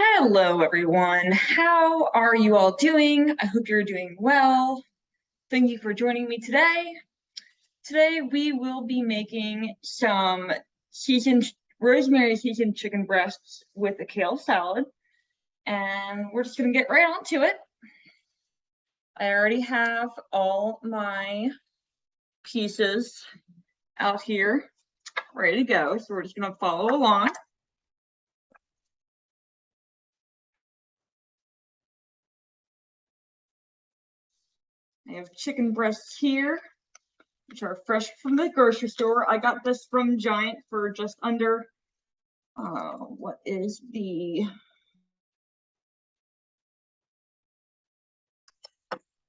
Hello, everyone. How are you all doing? I hope you're doing well. Thank you for joining me today. Today, we will be making some rosemary seasoned chicken breasts with a kale salad, and we're just going to get right on to it. I already have all my pieces out here ready to go, so we're just going to follow along. I have chicken breasts here, which are fresh from the grocery store. I got this from Giant for just under, what is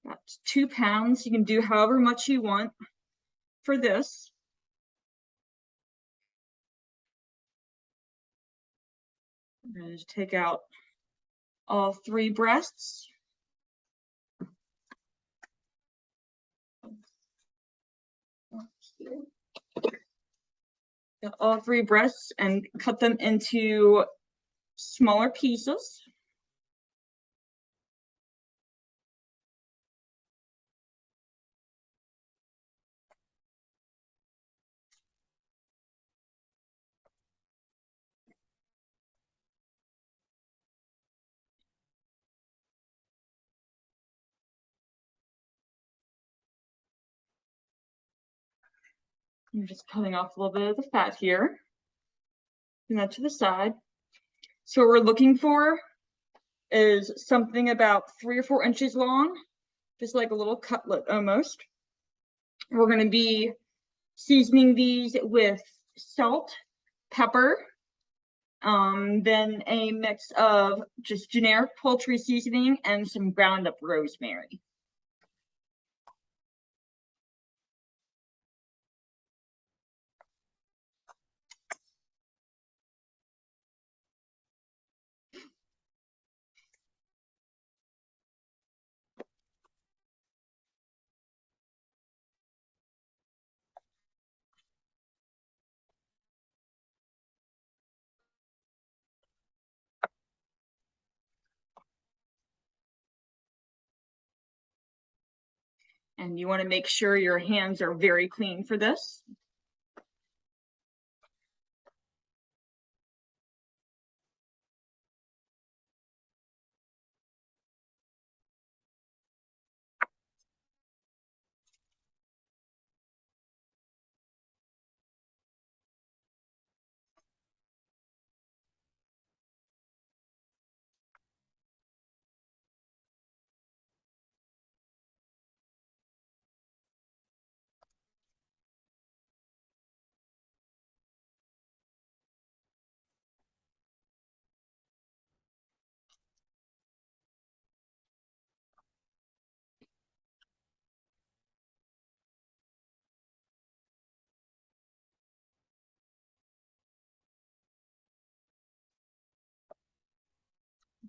that's 2 pounds. You can do however much you want for this. I'm going to just take out all 3 breasts. Got all 3 breasts and cut them into smaller pieces. I'm just cutting off a little bit of the fat here. And that to the side. So what we're looking for is something about 3 or 4 inches long, just like a little cutlet almost. We're going to be seasoning these with salt, pepper, then a mix of just generic poultry seasoning and some ground up rosemary. And you want to make sure your hands are very clean for this.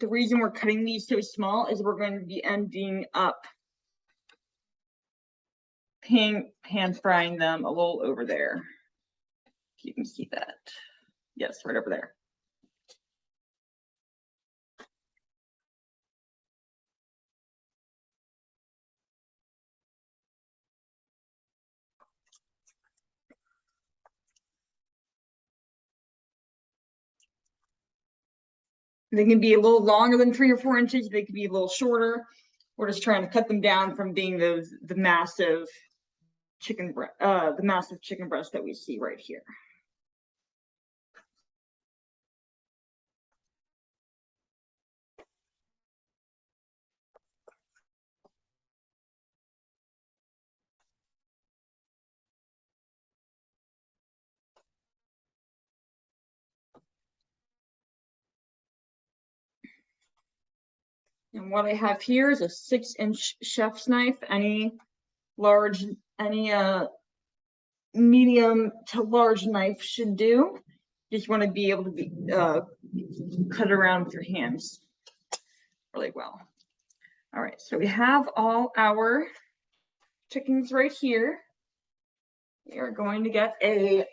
The reason we're cutting these so small is we're going to be ending up pan frying them a little over there. If you can see that. Yes, right over there. They can be a little longer than 3 or 4 inches. They can be a little shorter. We're just trying to cut them down from being the massive chicken breast that we see right here. And what I have here is a 6-inch chef's knife. Any medium to large knife should do. Just want to be able to cut around with your hands really well. All right, so we have all our chickens right here. We are going to get a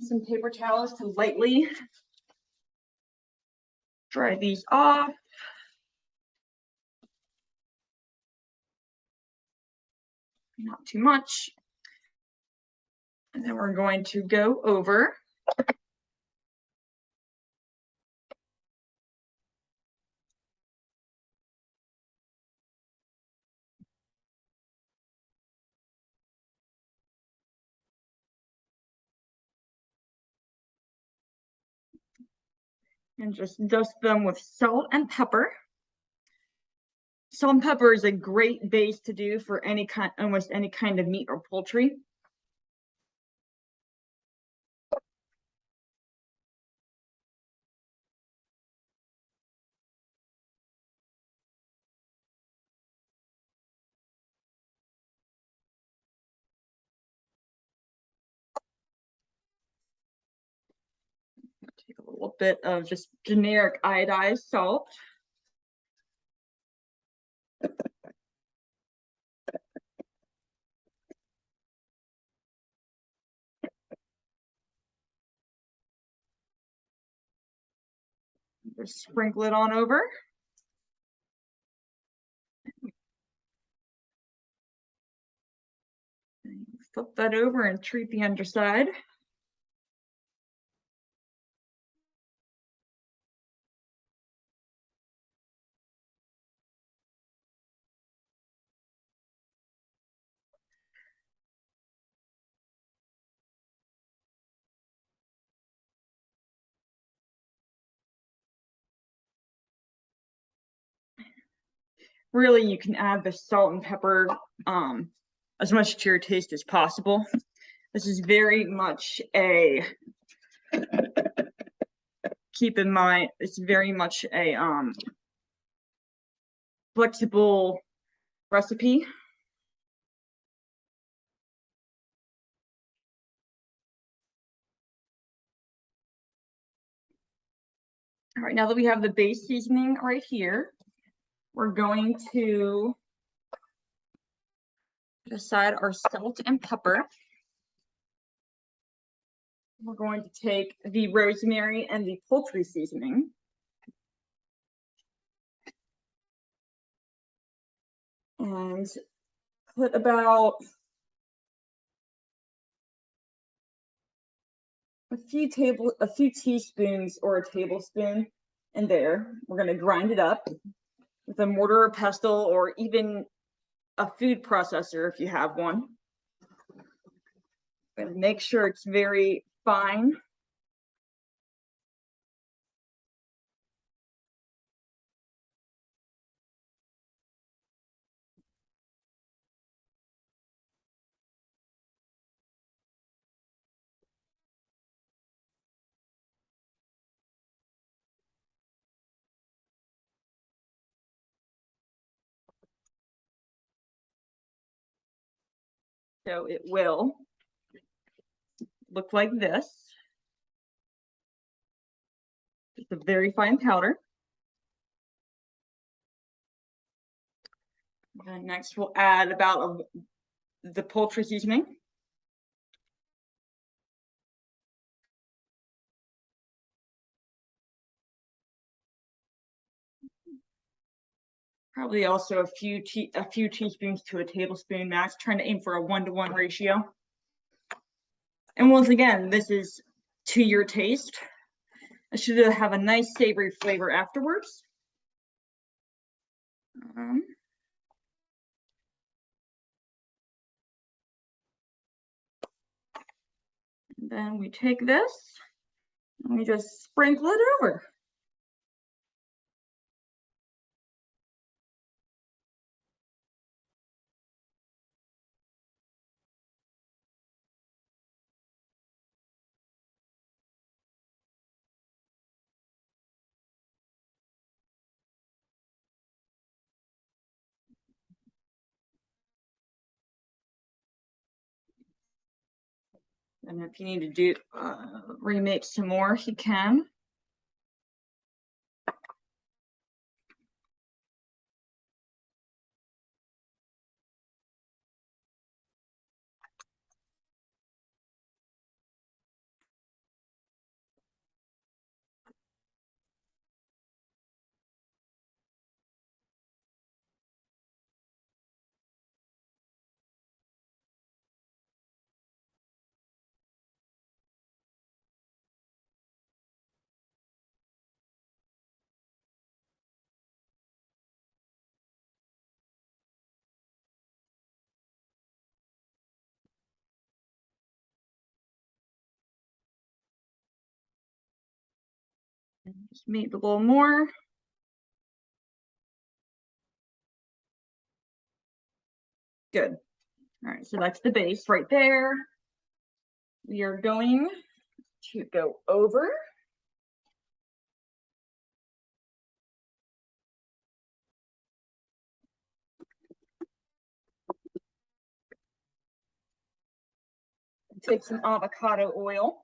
Some paper towels to lightly dry these off. Not too much. And then we're going to go over and just dust them with salt and pepper. Salt and pepper is a great base to do for any kind, almost any kind of meat or poultry. Take a little bit of just generic iodized salt. Just sprinkle it on over. Flip that over and treat the underside. Really, you can add the salt and pepper as much to your taste as possible. This is very much a, keep in mind, it's very much a flexible recipe. All right, now that we have the base seasoning right here, we're going to put aside our salt and pepper. We're going to take the rosemary and the poultry seasoning. And put about a few teaspoons or a tablespoon in there. We're going to grind it up with a mortar or pestle, or even a food processor if you have one. And make sure it's very fine. So it will look like this. It's a very fine powder. And next we'll add about the poultry seasoning. Probably also a few teaspoons to a tablespoon max, trying to aim for a 1-to-1 ratio. And once again, this is to your taste. It should have a nice savory flavor afterwards. Then we take this and we just sprinkle it over. And if you need to do remake some more, you can. Just maybe a little more. Good. All right, so that's the base right there. We are going to go over. Take some avocado oil.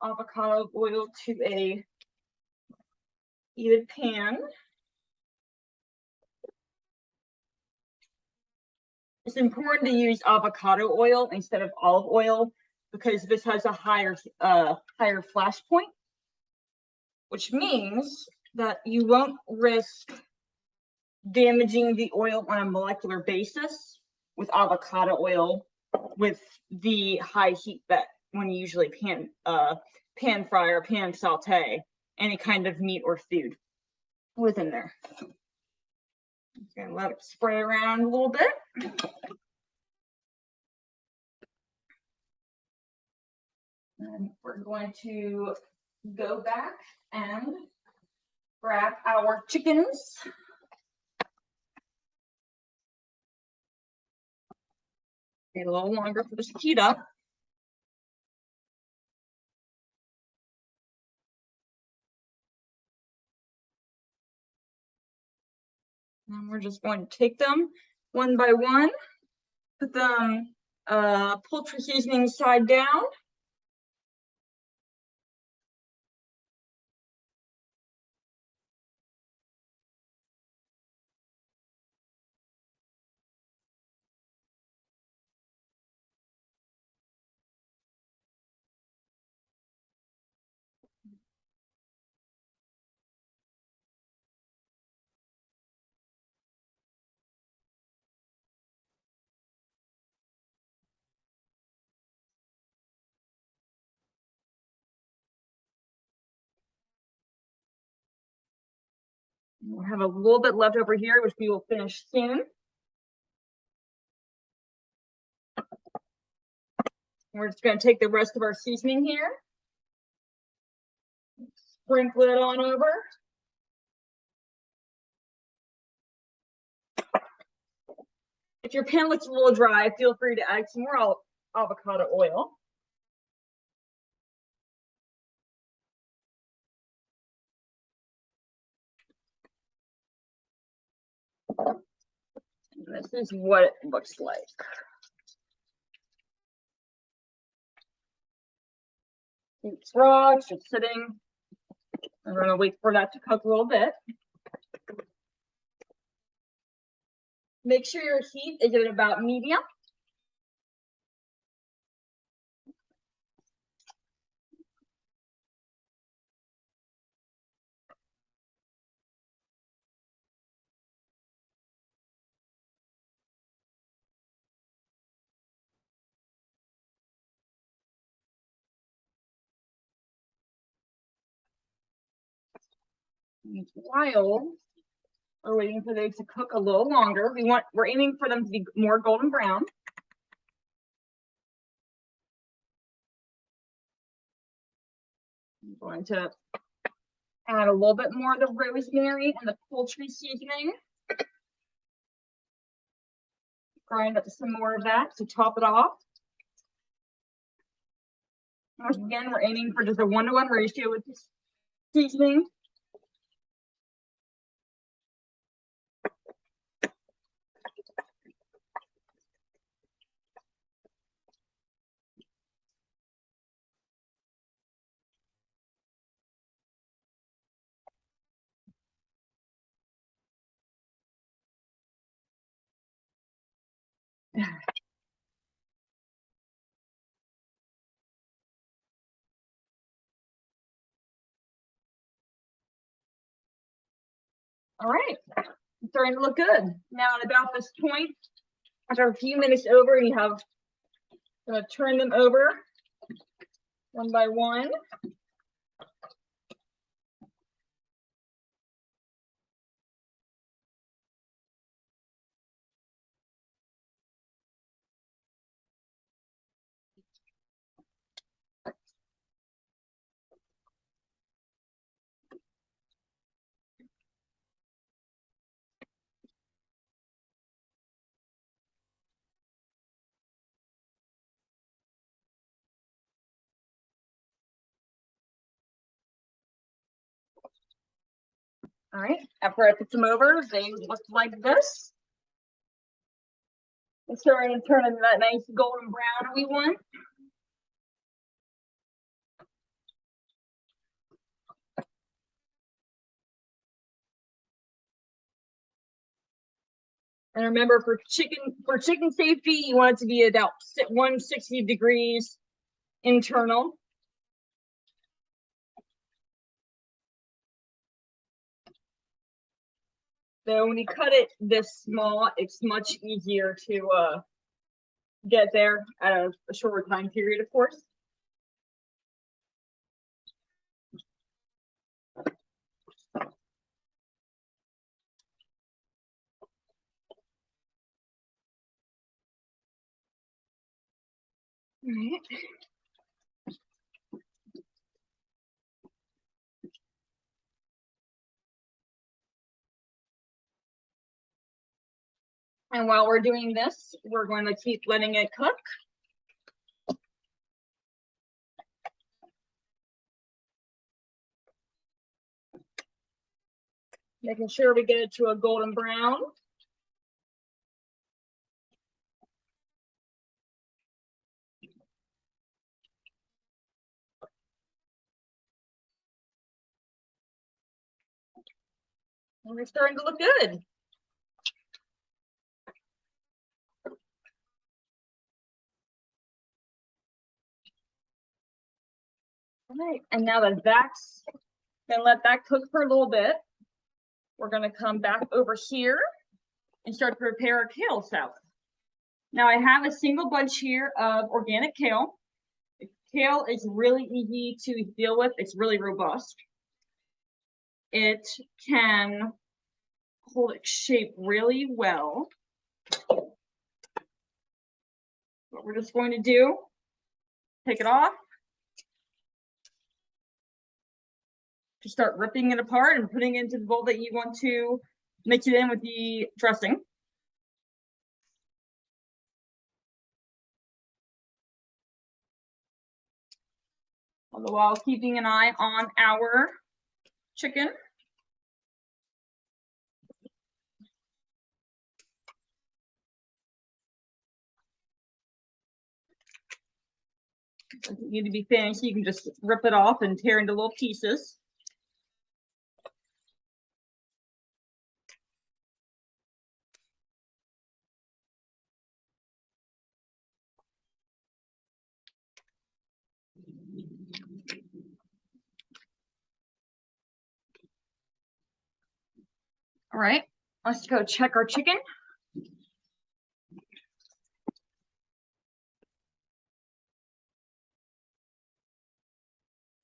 Avocado oil to a heated pan. It's important to use avocado oil instead of olive oil because this has a higher flash point, which means that you won't risk damaging the oil on a molecular basis with avocado oil with the high heat that when you usually pan fry or pan saute any kind of meat or food within there. Just gonna let it spray around a little bit. And we're going to go back and grab our chickens. Take a little longer for this to heat up. And we're just going to take them one by one, put them poultry seasoning side down. We'll have a little bit left over here, which we will finish soon. We're just going to take the rest of our seasoning here, sprinkle it on over. If your pan looks a little dry, feel free to add some more avocado oil. And this is what it looks like. It's raw, it's just sitting. We're going to wait for that to cook a little bit. Make sure your heat is at about medium. While we're waiting for those to cook a little longer, we're aiming for them to be more golden brown. I'm going to add a little bit more of the rosemary and the poultry seasoning. Grind up some more of that to top it off. Once again, we're aiming for just a 1-to-1 ratio with this seasoning. All right, it's starting to look good. Now at about this point, after a few minutes over, you have to turn them over one by one. All right, after I put them over, they look like this. It's starting to turn into that nice golden brown we want. And remember, for chicken safety, you want it to be about 160 degrees internal. So when you cut it this small, it's much easier to get there at a shorter time period, of course. All right. And while we're doing this, we're going to keep letting it cook. Making sure we get it to a golden brown. And we're starting to look good. All right, and now that that's gonna let that cook for a little bit, we're gonna come back over here and start to prepare a kale salad. Now I have a single bunch here of organic kale. Kale is really easy to deal with. It's really robust. It can hold its shape really well. What we're just going to do, take it off. Just start ripping it apart and putting it into the bowl that you want to mix it in with the dressing. All the while keeping an eye on our chicken. It doesn't need to be thin, so you can just rip it off and tear into little pieces. All right, let's go check our chicken.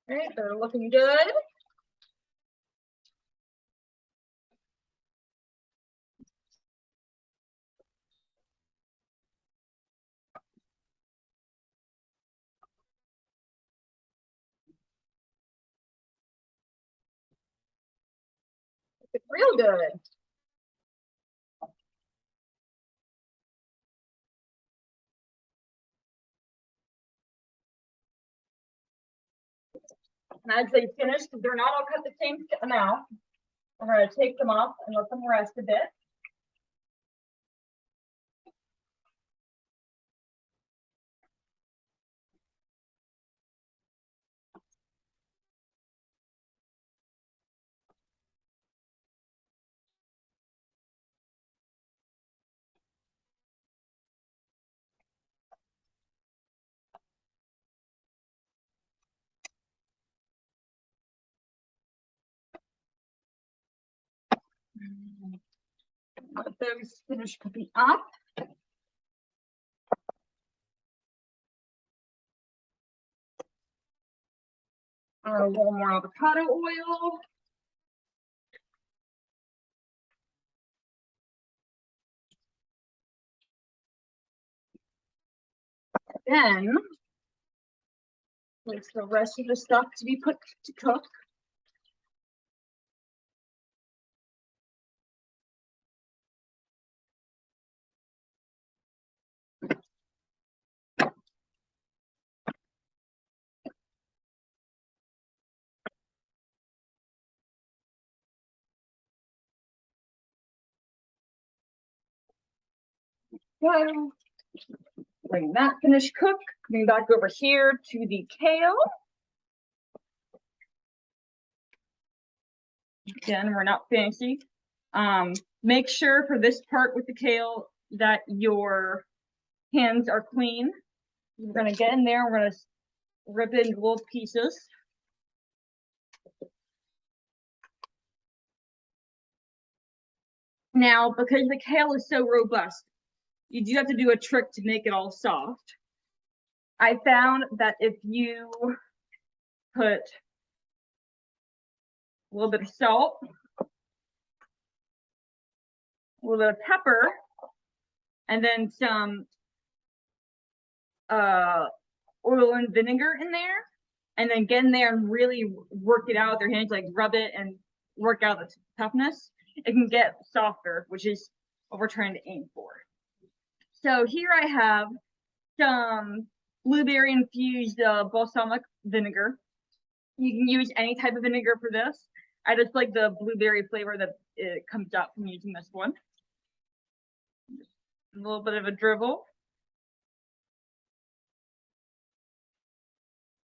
All right, they're looking good. It's real good. And as they finish, because they're not all cut the same amount, we're going to take them off and let them rest a bit. Let those finish cooking up. A little more avocado oil. Then there's the rest of the stuff to be put to cook. go. Letting that finish cook. Coming back over here to the kale. Again, we're not fancy. Make sure for this part with the kale that your hands are clean. We're gonna get in there, we're gonna rip it into little pieces. Now, because the kale is so robust, you do have to do a trick to make it all soft. I found that if you put a little bit of salt, a little bit of pepper, and then some oil and vinegar in there, and then get in there and really work it out with your hands, like rub it and work out the toughness, it can get softer, which is what we're trying to aim for. So here I have some blueberry infused balsamic vinegar. You can use any type of vinegar for this. I just like the blueberry flavor that it comes out from using this one. A little bit of a drizzle.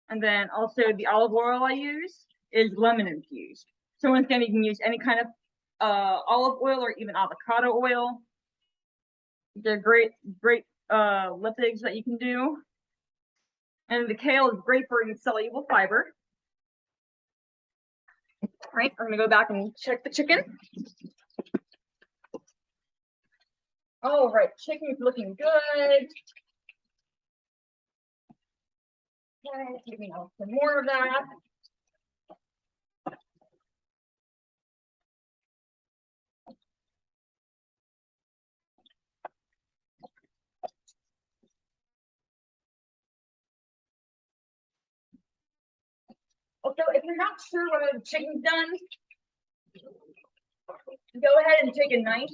And then also the olive oil I use is lemon infused. So once again, you can use any kind of olive oil or even avocado oil. They're great lipids that you can do. And the kale is great for insoluble fiber. All right, I'm gonna go back and check the chicken. All right, chicken's looking good. Okay, give me some more of that. Also, if you're not sure whether the chicken's done, go ahead and take a knife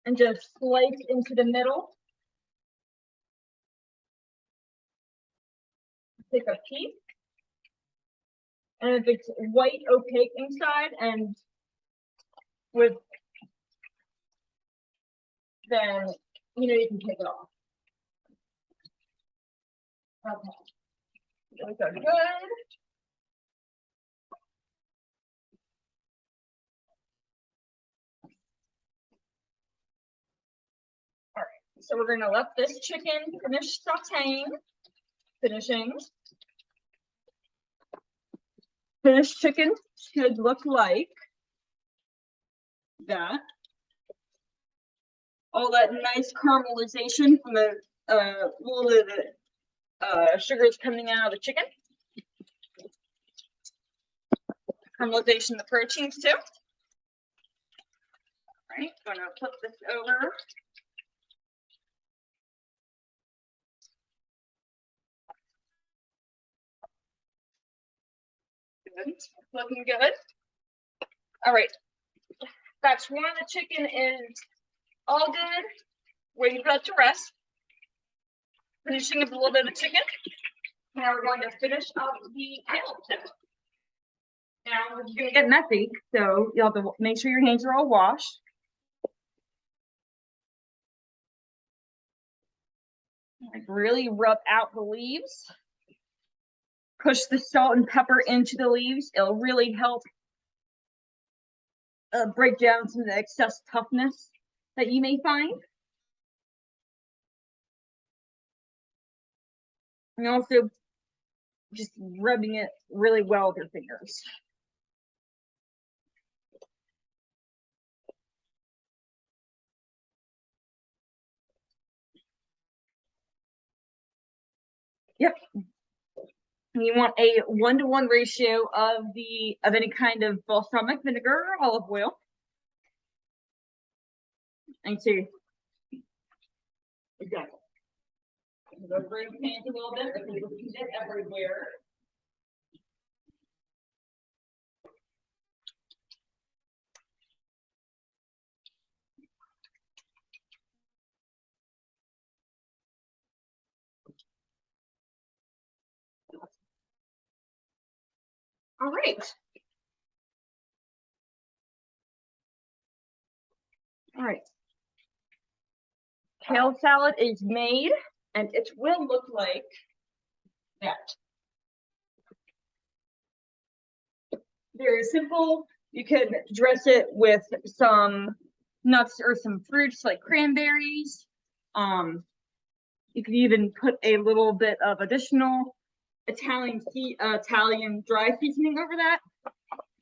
and just slice into the middle. Take a piece. And if it's white opaque inside and with, then you can take it off. Okay. Those are good. All right, so we're gonna let this chicken finish sauteing. Finished chicken should look like that. All that nice caramelization from the little bit of sugars coming out of the chicken. Caramelization of the proteins too. All right, gonna flip this over. Good, looking good. All right, batch one of the chicken is all good. Waiting for that to rest. Finishing up a little bit of chicken. Now we're going to finish up the kale tip. Now it's gonna get messy, so you'll have to make sure your hands are all washed. Like really rub out the leaves. Push the salt and pepper into the leaves. It'll really help break down some of the excess toughness that you may find. And also just rubbing it really well with your fingers. Yep. You want a 1-to-1 ratio of any kind of balsamic vinegar or olive oil. And see. Exactly. Go bring your hands a little bit because you can get everywhere. All right. All right. kale salad is made, and it will look like that. Very simple. You can dress it with some nuts or some fruits like cranberries. You can even put a little bit of additional Italian dry seasoning over that.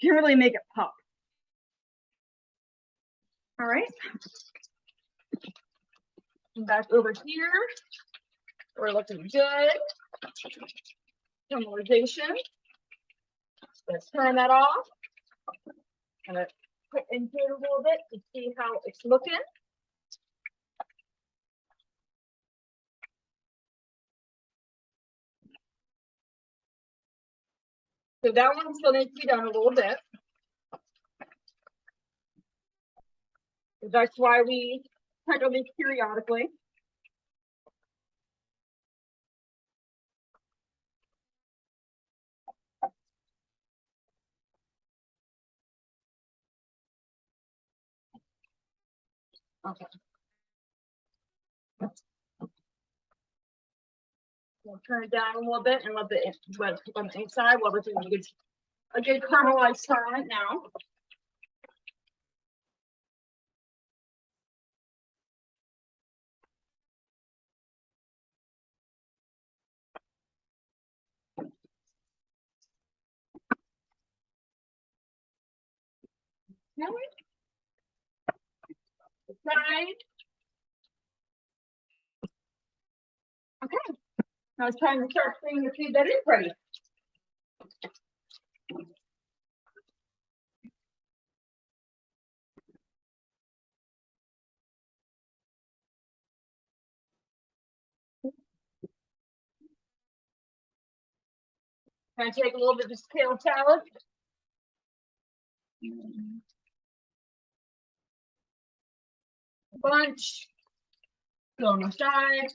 You can really make it pop. All right. Back over here. We're looking good. Caramelization. Let's turn that off. I'm gonna put into it a little bit to see how it's looking. So that one still needs to be done a little bit. That's why we touch these periodically. Okay. We'll turn it down a little bit and let cook on the inside while we're doing a good caramelized turn on it now. Side. Okay. Now it's time to start bringing the food that is ready. Can I take a little bit of this kale salad? Bunch. Go on the side.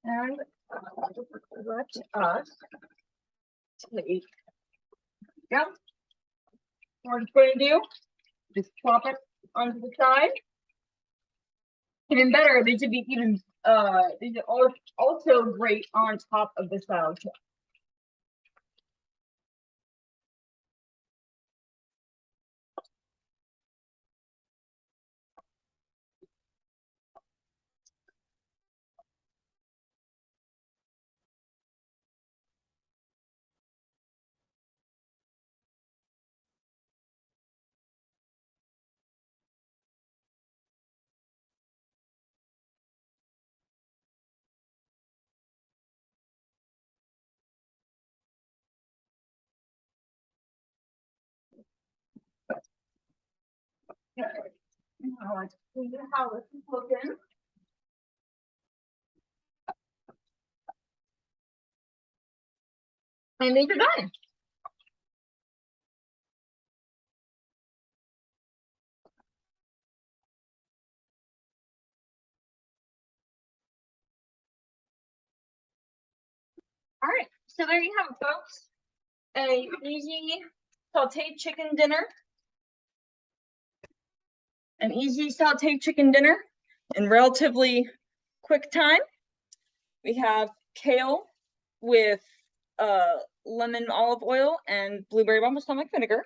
And let us take. Yep. What it's going to do, just plop it onto the side. Even better, these would be these are also great on top of the salad. Okay. Now let's see how this is looking. And these are done. All right, so there you have it, folks. A easy sauteed chicken dinner. An easy sauteed chicken dinner in relatively quick time. We have kale with lemon olive oil and blueberry balsamic vinegar.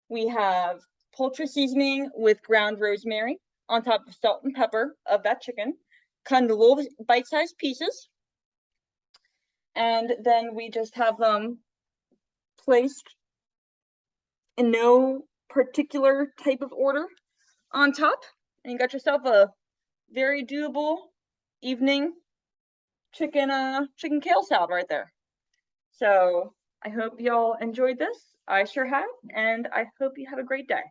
We have poultry seasoning with ground rosemary on top of salt and pepper of that chicken, cut into little bite-sized pieces. And then we just have them placed in no particular type of order on top. And you got yourself a very doable evening chicken kale salad right there. So I hope y'all enjoyed this. I sure have, and I hope you have a great day.